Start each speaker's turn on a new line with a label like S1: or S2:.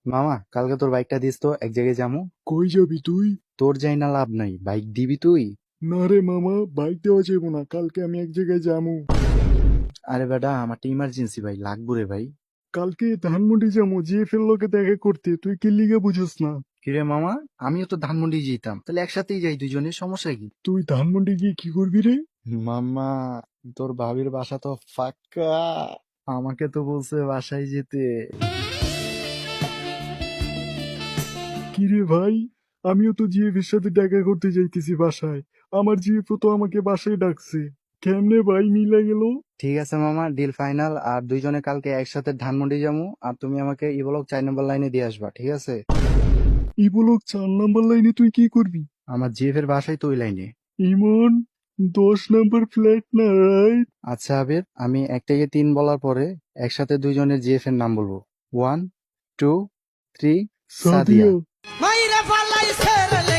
S1: মামা কালকে তোর বাইকটা দিস তো, এক জায়গায় যাবো।
S2: কই যাবি তুই?
S1: তোর যাই না লাভ নাই, বাইক দিবি তুই।
S2: না রে মামা, বাইক দেওয়া যাবো না, কালকে আমি এক জায়গায় যাবো।
S1: আরে বেটা, আমার ইমার্জেন্সি ভাই, লাগবো রে ভাই।
S2: কালকে ধানমন্ডি যাবো, জিএফ এর লোকে দেখা করতে, তুই কি লিগা বুঝোস না?
S1: কিরে মামা, আমিও তো ধানমন্ডি যেতাম, তাহলে একসাথেই যাই দুজনের, সমস্যা কি?
S2: তুই ধানমন্ডি গিয়ে কি করবি রে?
S1: মামা, তোর ভাবির বাসা তো ফাঁকা, আমাকে তো বলছে বাসায় যেতে।
S2: কি রে ভাই, আমিও তো জিএফ এর সাথে দেখা করতে যাইতেছি বাসায়। আমার জিএফ তো আমাকে বাসায় ডাকছে। কেমনে ভাই মিলা গেল?
S1: ঠিক আছে মামা, ডিল ফাইনাল। আর দুইজনে কালকে একসাথে ধানমন্ডি যাবো, আর তুমি আমাকে ই ব্লক 4 নম্বর লাইনে দিয়ে আসবা, ঠিক আছে?
S2: ই বলক 4 নাম্বার লাইনে তুই কি করবি?
S1: আমার জিএফ এর বাসায় তো ওই লাইনে।
S2: ইমন, 10 নাম্বার ফ্ল্যাট না, রাইট?
S1: আচ্ছা আবির, আমি 1 থেকে 3 বলার পরে একসাথে দুইজনের জিএফ এর নাম বলবো। 1, 2, 3। সাদিয়া।
S2: সাদিয়া।
S3: মাইরা ফালাইছে রে